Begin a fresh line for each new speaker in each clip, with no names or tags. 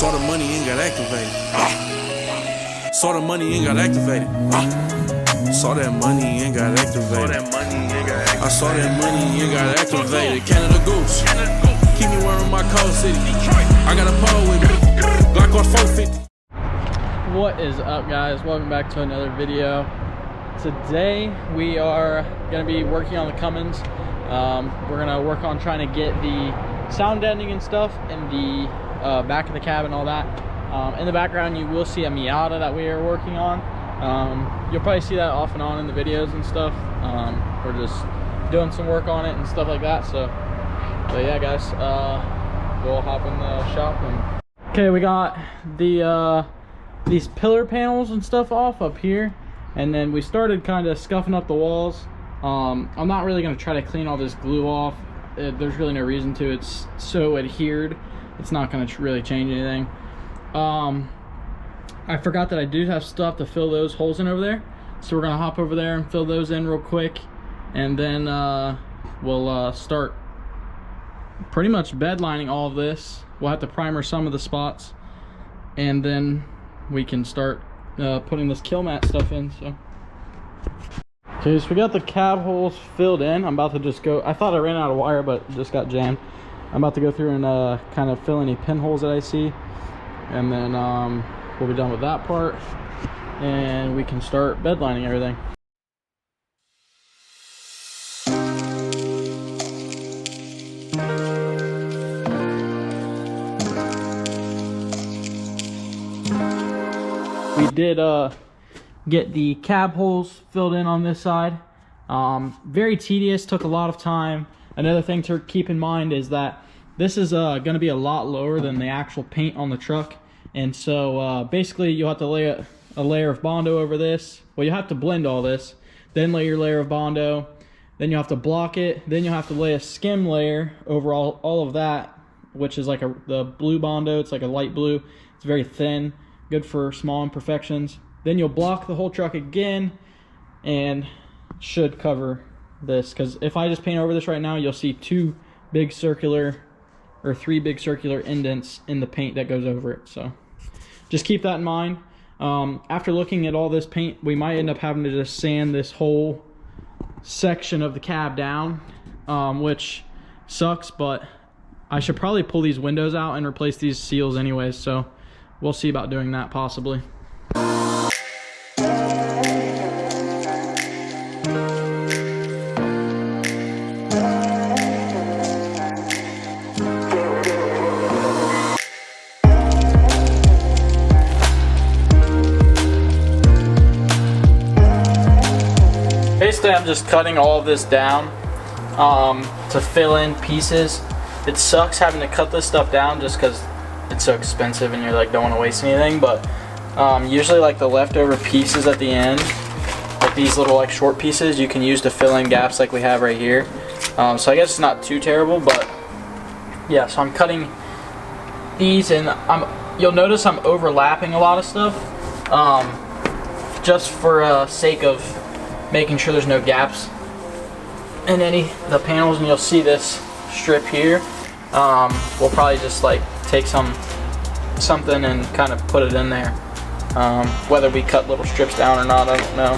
Saw the money and got activated. Saw the money and got activated. Saw that money and got activated. I saw that money and got activated. Canada Goose. Keep me wearing my cold city. I got a pole with me. Glock on 450.
What is up, guys? Welcome back to another video. Today we are going to be working on the Cummins. We're going to work on trying to get the sound deadening and stuff in the back of the cab and all that. In the background you will see a Miata that we are working on. You'll probably see that off and on in the videos and stuff. We're just doing some work on it and stuff like that. So yeah, guys, we'll hop in the shop. Okay, we got the these pillar panels and stuff off up here, and then we started kind of scuffing up the walls. I'm not really going to try to clean all this glue off. There's really no reason to. It's so adhered, it's not going to really change anything. I forgot that I do have stuff to fill those holes in over there, so we're going to hop over there and fill those in real quick, and then we'll start pretty much bed lining all of this. We'll have to primer some of the spots, and then we can start putting this kill mat stuff in. So okay, so we got the cab holes filled in. I'm about to just go, I thought I ran out of wire, but it just got jammed. I'm about to go through and kind of fill any pinholes that I see, and then we'll be done with that part, and we can start bed lining everything. We did get the cab holes filled in on this side. Very tedious, took a lot of time. Another thing to keep in mind is that this is going to be a lot lower than the actual paint on the truck, and so basically you'll have to lay a layer of Bondo over this. Well, you have to blend all this, then lay your layer of Bondo, then you'll have to block it, then you'll have to lay a skim layer over all of that, which is like the blue Bondo. It's like a light blue. It's very thin, good for small imperfections. Then you'll block the whole truck again, and should cover this, because if I just paint over this right now, you'll see three big circular indents in the paint that goes over it. So just keep that in mind. After looking at all this paint, we might end up having to just sand this whole section of the cab down, which sucks, but I should probably pull these windows out and replace these seals anyways, so we'll see about doing that possibly. Basically, I'm just cutting all of this down to fill in pieces. It sucks having to cut this stuff down just because it's so expensive and you're like don't want to waste anything, but usually like the leftover pieces at the end, like these little like short pieces, you can use to fill in gaps like we have right here. So I guess it's not too terrible, but yeah, so I'm cutting these, and you'll notice I'm overlapping a lot of stuff just for sake of making sure there's no gaps in the panels. And you'll see this strip here. We'll probably just like take something and kind of put it in there. Whether we cut little strips down or not, I don't know.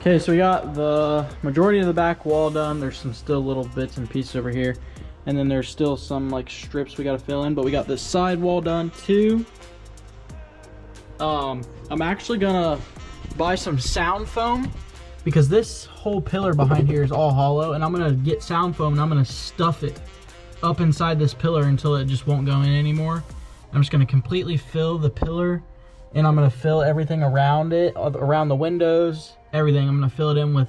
Okay, so we got the majority of the back wall done. There's some still little bits and pieces over here, and then there's still some like strips we got to fill in, but we got this side wall done too. I'm actually gonna buy some sound foam, because this whole pillar behind here is all hollow, and I'm gonna get sound foam and I'm gonna stuff it up inside this pillar until it just won't go in anymore. I'm just gonna completely fill the pillar, and I'm gonna fill everything around it, around the windows, everything. I'm gonna fill it in with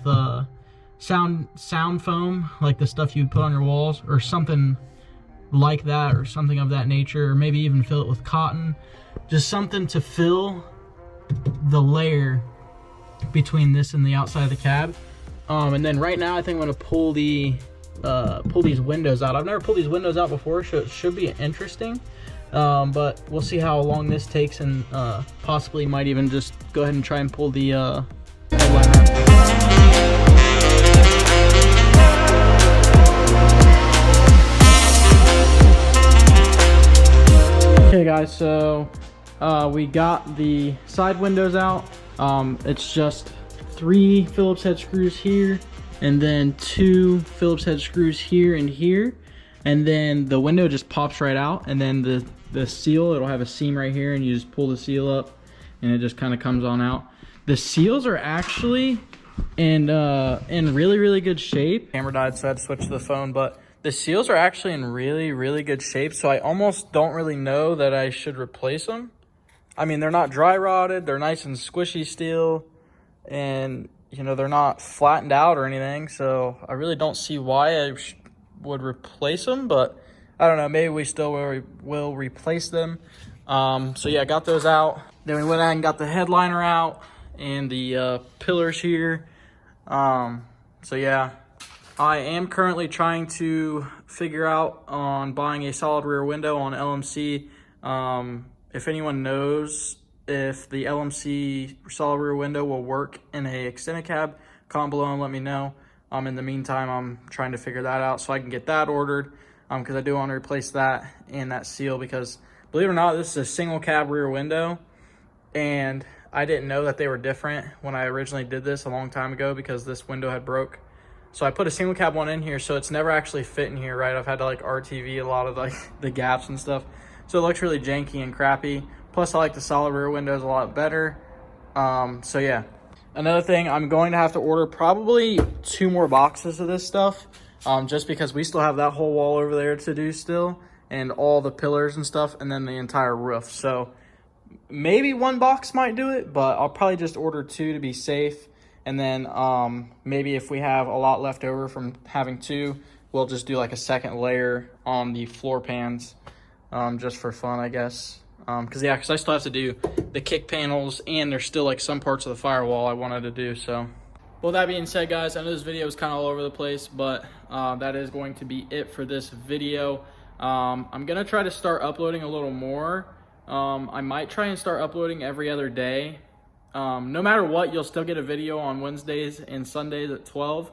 sound foam, like the stuff you put on your walls, or something like that, or something of that nature, or maybe even fill it with cotton. Just something to fill the layer between this and the outside of the cab. And then right now I think I'm gonna pull these windows out. I've never pulled these windows out before, so it should be interesting. But we'll see how long this takes, and possibly might even just go ahead and try and pull the headliner. Okay guys, so we got the side windows out. It's just 3 Phillips head screws here, and then 2 Phillips head screws here and here, and then the window just pops right out, and then the seal, it'll have a seam right here, and you just pull the seal up and it just kind of comes on out. The seals are actually in really good shape. Camera died, so I had to switch to the phone, but the seals are actually in really good shape, so I almost don't really know that I should replace them. I mean, they're not dry rotted, they're nice and squishy still, and you know, they're not flattened out or anything, so I really don't see why I would replace them, but I don't know, maybe we still will replace them. So yeah, I got those out. Then we went out and got the headliner out and the pillars here. So yeah, I am currently trying to figure out on buying a solid rear window on LMC. If anyone knows if the LMC solid rear window will work in a extended cab, comment below and let me know. In the meantime, I'm trying to figure that out so I can get that ordered, because I do want to replace that and that seal, because believe it or not, this is a single cab rear window, and I didn't know that they were different when I originally did this a long time ago, because this window had broke. So I put a single cab one in here, so it's never actually fit in here, right? I've had to like RTV a lot of like the gaps and stuff. So it looks really janky and crappy. Plus I like the solid rear windows a lot better. So yeah. Another thing, I'm going to have to order probably 2 more boxes of this stuff, just because we still have that whole wall over there to do still, and all the pillars and stuff, and then the entire roof. So maybe 1 box might do it, but I'll probably just order 2 to be safe. And then maybe if we have a lot left over from having 2, we'll just do like a second layer on the floor pans, just for fun, I guess. Because I still have to do the kick panels, and there's still like some parts of the firewall I wanted to do. So, well, that being said, guys, I know this video is kind of all over the place, but that is going to be it for this video. I'm gonna try to start uploading a little more. I might try and start uploading every other day. No matter what, you'll still get a video on Wednesdays and Sundays at 12,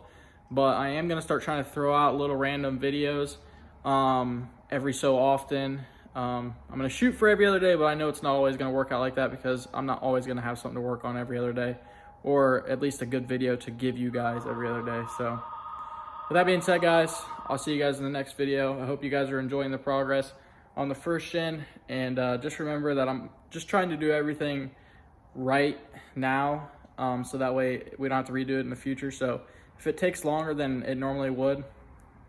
but I am going to start trying to throw out little random videos every so often. I'm going to shoot for every other day, but I know it's not always going to work out like that, because I'm not always going to have something to work on every other day, or at least a good video to give you guys every other day. So with that being said, guys, I'll see you guys in the next video. I hope you guys are enjoying the progress on the first gen, and just remember that I'm just trying to do everything right now, so that way we don't have to redo it in the future. So if it takes longer than it normally would,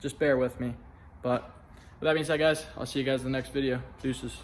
just bear with me. But with that being said, guys, I'll see you guys in the next video. Deuces.